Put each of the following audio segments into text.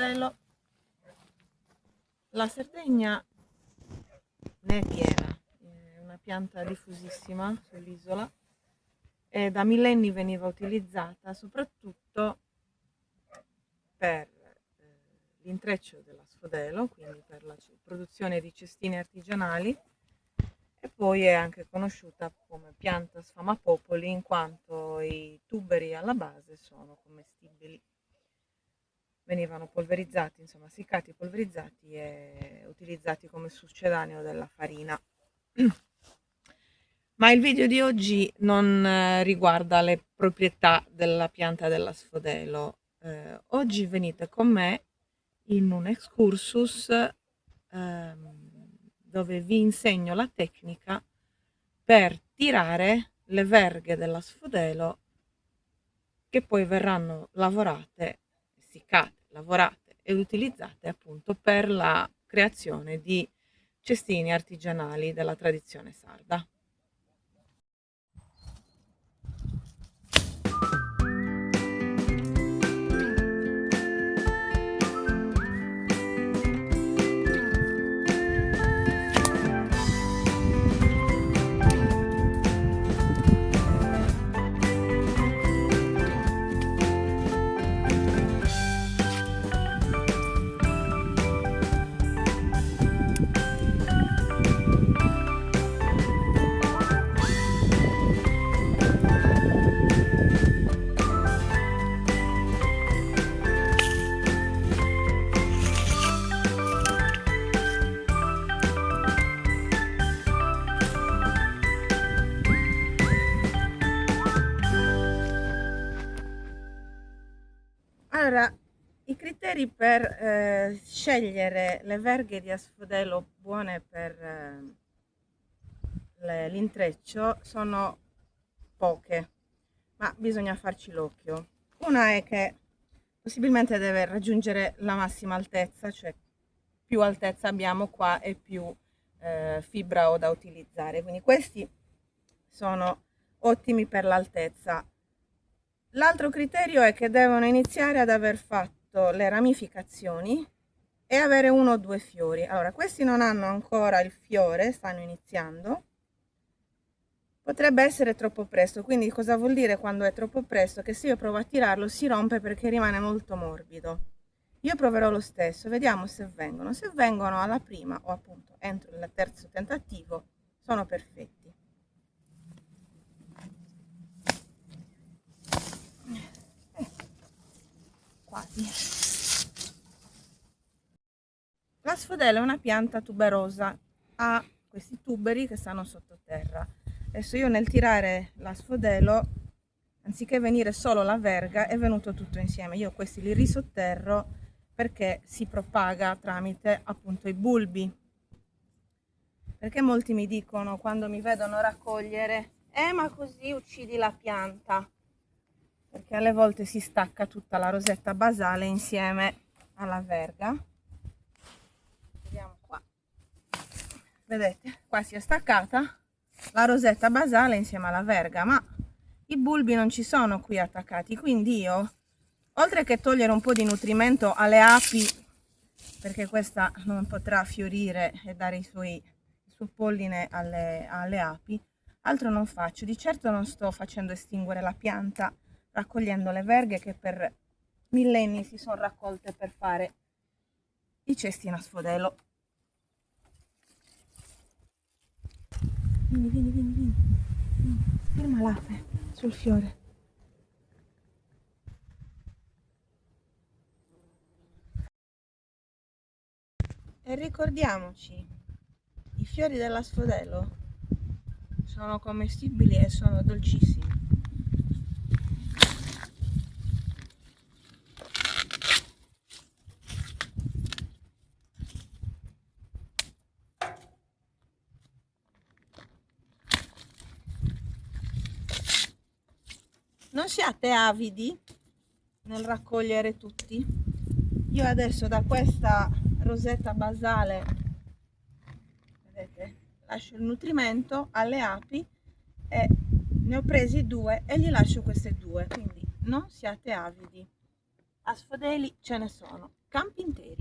sfodelo. La Sardegna ne è piena, è una pianta diffusissima sull'isola e da millenni veniva utilizzata soprattutto per l'intreccio della sfodelo, quindi per la produzione di cestini artigianali, e poi è anche conosciuta come pianta sfamapopoli in quanto i tuberi alla base sono commestibili. Venivano polverizzati, insomma essiccati, polverizzati e utilizzati come succedaneo della farina. Ma il video di oggi non riguarda le proprietà della pianta della sfodelo. Oggi venite con me in un excursus dove vi insegno la tecnica per tirare le verghe della sfodelo che poi verranno lavorate, essiccate, lavorate ed utilizzate appunto per la creazione di cestini artigianali della tradizione sarda. Allora, i criteri per scegliere le verghe di asfodelo buone per l'intreccio sono poche, ma bisogna farci l'occhio. Una è che possibilmente deve raggiungere la massima altezza, cioè più altezza abbiamo qua e più fibra ho da utilizzare, quindi questi sono ottimi per l'altezza. L'altro criterio è che devono iniziare ad aver fatto le ramificazioni e avere 1 o 2 fiori. Allora, questi non hanno ancora il fiore, stanno iniziando. Potrebbe essere troppo presto, quindi cosa vuol dire quando è troppo presto? Che se io provo a tirarlo si rompe perché rimane molto morbido. Io proverò lo stesso, vediamo se vengono. Se vengono alla prima o appunto entro il terzo tentativo, sono perfetti. Quasi. La sfodela è una pianta tuberosa, ha questi tuberi che stanno sottoterra. Adesso io nel tirare la sfodelo, anziché venire solo la verga, è venuto tutto insieme. Io questi li risotterro perché si propaga tramite appunto i bulbi. Perché molti mi dicono quando mi vedono raccogliere, ma così uccidi la pianta. Perché alle volte si stacca tutta la rosetta basale insieme alla verga. Vediamo qua, vedete, qua si è staccata la rosetta basale insieme alla verga, ma i bulbi non ci sono qui attaccati, quindi io, oltre che togliere un po' di nutrimento alle api, perché questa non potrà fiorire e dare il suo polline alle api, altro non faccio. Di certo non sto facendo estinguere la pianta raccogliendo le verghe che per millenni si sono raccolte per fare i cestini a sfodelo. Vieni. Ferma l'ape sul fiore. E ricordiamoci, i fiori della sfodelo sono commestibili e sono dolcissimi. Non siate avidi nel raccogliere tutti. Io adesso da questa rosetta basale, vedete, lascio il nutrimento alle api e ne ho presi 2 e gli lascio queste 2, quindi non siate avidi. A sfodeli ce ne sono. campi interi.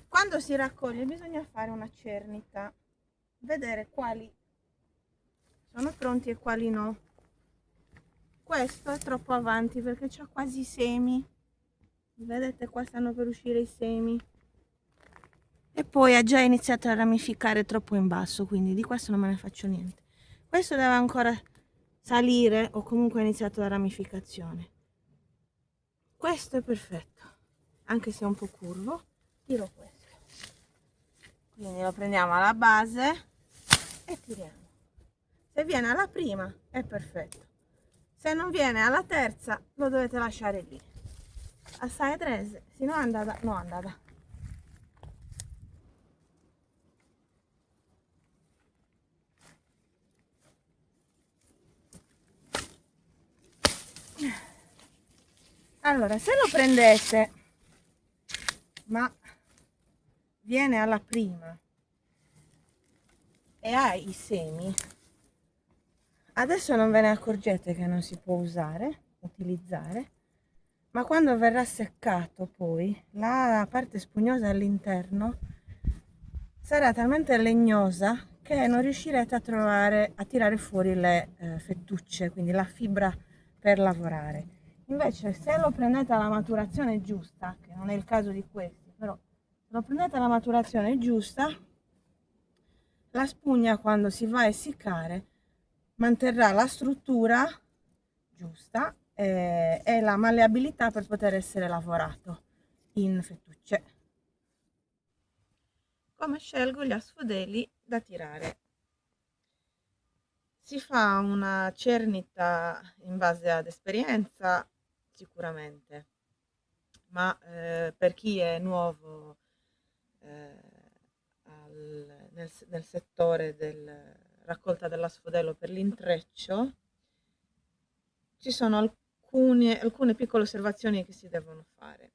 Quando si raccoglie bisogna fare una cernita, vedere quali sono pronti e quali no. Questo è troppo avanti perché c'ha quasi i semi, vedete qua stanno per uscire i semi, e poi ha già iniziato a ramificare troppo in basso, quindi di questo non me ne faccio niente. Questo deve ancora salire o comunque ha iniziato la ramificazione. Questo è perfetto, anche se è un po' curvo. Tiro questo, quindi lo prendiamo alla base e tiriamo. Se viene alla prima è perfetto, se non viene alla terza lo dovete lasciare lì. Assai trese, se no è andata, no è andata. Allora, se lo prendete ma viene alla prima e ha i semi, adesso non ve ne accorgete che non si può utilizzare, ma quando verrà seccato poi la parte spugnosa all'interno sarà talmente legnosa che non riuscirete a tirare fuori le fettucce, quindi la fibra per lavorare. Invece se lo prendete alla maturazione giusta, che non è il caso di questi, però se lo prendete alla maturazione giusta, la spugna quando si va a essiccare manterrà la struttura giusta e la malleabilità per poter essere lavorato in fettucce. Come scelgo gli asfodeli da tirare? Si fa una cernita in base ad esperienza sicuramente, ma per chi è nuovo nel settore del raccolta dell'asfodelo per l'intreccio, ci sono alcune piccole osservazioni che si devono fare.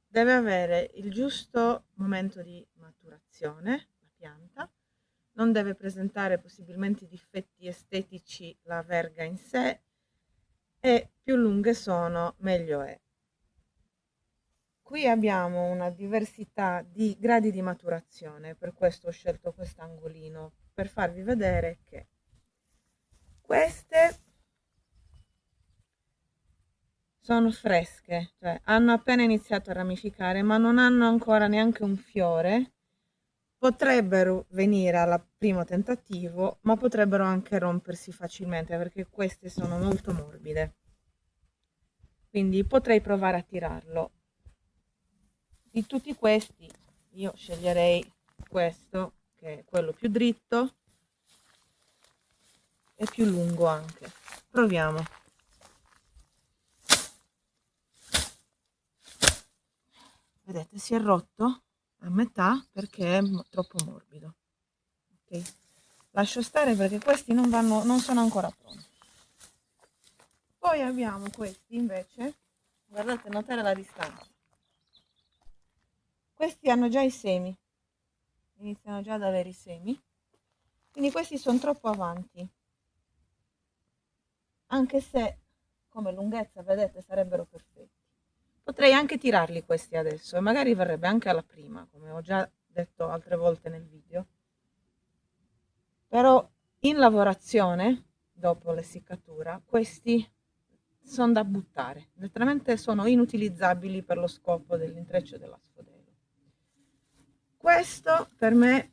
Deve avere il giusto momento di maturazione la pianta, non deve presentare possibilmente difetti estetici la verga in sé, e più lunghe sono meglio è. Qui abbiamo una diversità di gradi di maturazione, per questo ho scelto quest'angolino, per farvi vedere che queste sono fresche, cioè hanno appena iniziato a ramificare, ma non hanno ancora neanche un fiore. Potrebbero venire al primo tentativo, ma potrebbero anche rompersi facilmente perché queste sono molto morbide. Quindi potrei provare a tirarlo. Di tutti questi io sceglierei questo, che è quello più dritto e più lungo anche. Proviamo. Vedete, si è rotto a metà perché è troppo morbido. Ok, lascio stare perché questi non sono ancora pronti. Poi abbiamo questi invece, guardate, notare la distanza. Questi hanno già i semi, iniziano già ad avere i semi, quindi questi sono troppo avanti, anche se come lunghezza vedete sarebbero perfetti. Potrei anche tirarli questi adesso e magari verrebbe anche alla prima, come ho già detto altre volte nel video. Però in lavorazione, dopo l'essiccatura, questi sono da buttare, letteralmente sono inutilizzabili per lo scopo dell'intreccio della sfodelo. Questo per me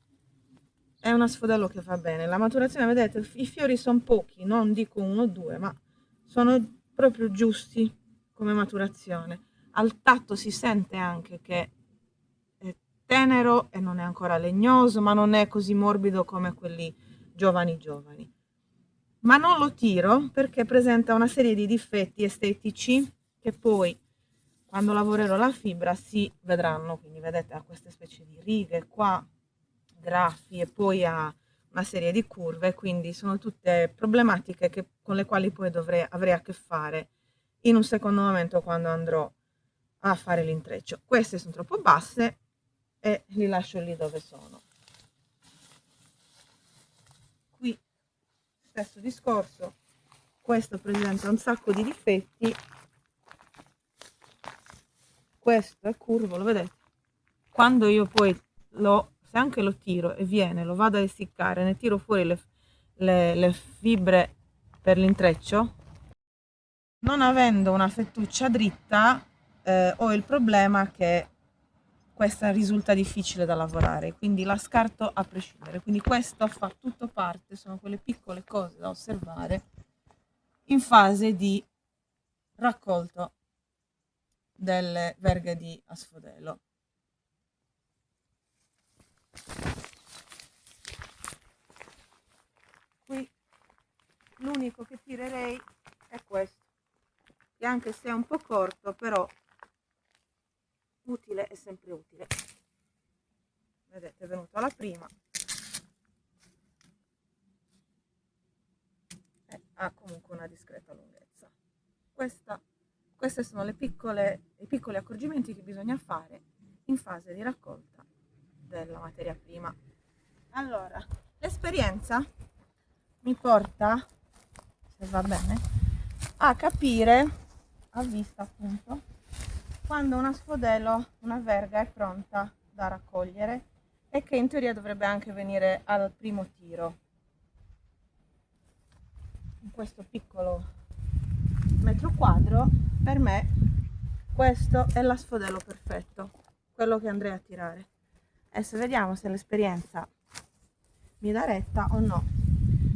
è una sfodello che fa bene. La maturazione, vedete, i fiori sono pochi, non dico uno o due, ma sono proprio giusti come maturazione. Al tatto si sente anche che è tenero e non è ancora legnoso, ma non è così morbido come quelli giovani giovani. Ma non lo tiro perché presenta una serie di difetti estetici che poi quando lavorerò la fibra si vedranno. Quindi vedete, ha queste specie di righe qua, graffi, e poi ha una serie di curve, quindi sono tutte problematiche con le quali poi avrei a che fare in un secondo momento quando andrò a fare l'intreccio. Queste sono troppo basse e li lascio lì dove sono. Qui stesso discorso, questo presenta un sacco di difetti, questo è curvo, lo vedete? Quando io poi se anche lo tiro e viene, lo vado a essiccare, ne tiro fuori le fibre per l'intreccio, non avendo una fettuccia dritta, ho il problema che questa risulta difficile da lavorare, quindi la scarto a prescindere. Quindi questo fa tutto parte, sono quelle piccole cose da osservare in fase di raccolto delle verghe di asfodelo. Qui l'unico che tirerei è questo, che anche se è un po' corto, però utile è sempre utile. Vedete, è venuto alla prima, e ha comunque una discreta lunghezza. Queste sono i piccoli accorgimenti che bisogna fare in fase di raccolta della materia prima. Allora, l'esperienza mi porta, se va bene, a capire a vista appunto quando una sfodelo, una verga è pronta da raccogliere e che in teoria dovrebbe anche venire al primo tiro. In questo piccolo metro quadro, per me questo è la sfodelo perfetto, quello che andrei a tirare. Adesso vediamo se l'esperienza mi dà retta o no.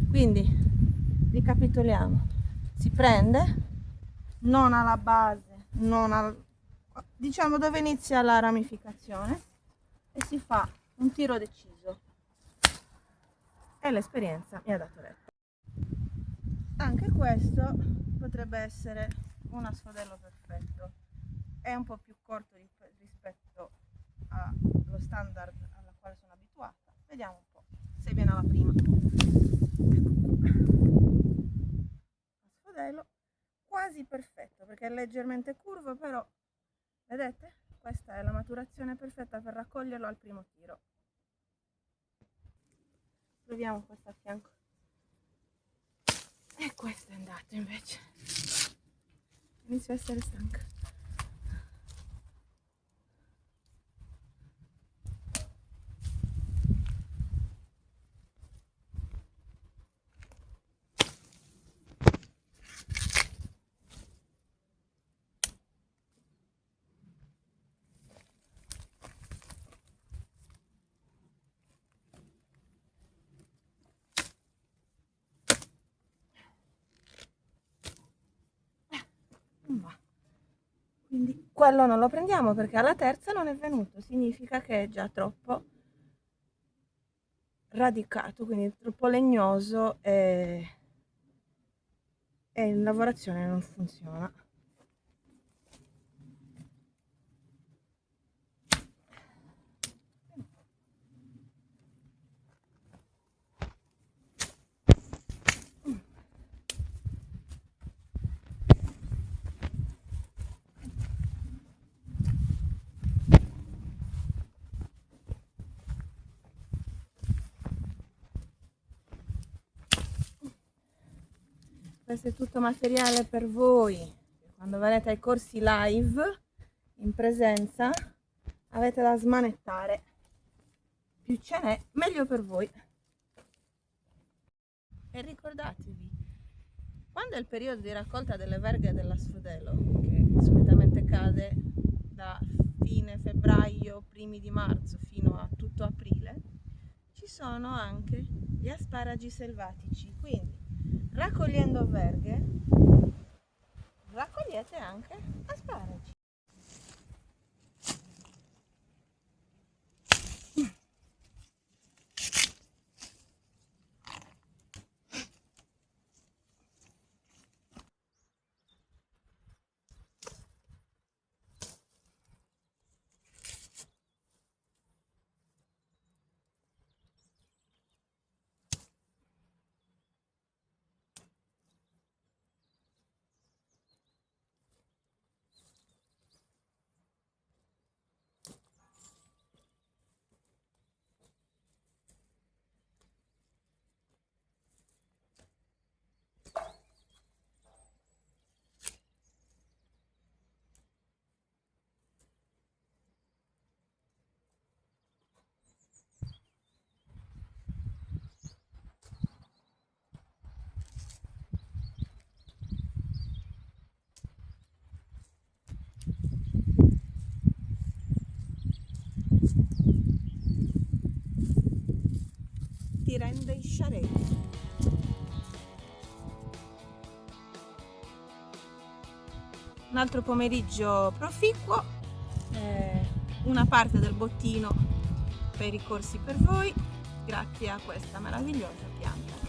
Quindi ricapitoliamo: si prende non alla base, diciamo dove inizia la ramificazione, e si fa un tiro deciso, e l'esperienza mi ha dato retta. Anche questo potrebbe essere una sfodello perfetto, è un po' più corto rispetto allo standard alla quale sono abituata. Vediamo un po' se viene alla prima. Sfodello quasi perfetto perché è leggermente curvo, però vedete, questa è la maturazione perfetta per raccoglierlo al primo tiro. Proviamo questo a fianco. E questo è andato invece. Inizio a essere stanca. Quindi quello non lo prendiamo perché alla terza non è venuto, significa che è già troppo radicato, quindi troppo legnoso e in lavorazione non funziona. Questo è tutto materiale per voi. Quando verrete ai corsi live in presenza avete da smanettare. Più ce n'è, meglio per voi. E ricordatevi, Quando è il periodo di raccolta delle verghe della Sfudelo, che solitamente cade da fine febbraio, primi di marzo fino a tutto aprile, ci sono anche gli asparagi selvatici, quindi raccogliendo verghe raccogliete anche asparagi. Ti rende i sciaretti. Un altro pomeriggio proficuo, una parte del bottino per i corsi per voi, grazie a questa meravigliosa pianta.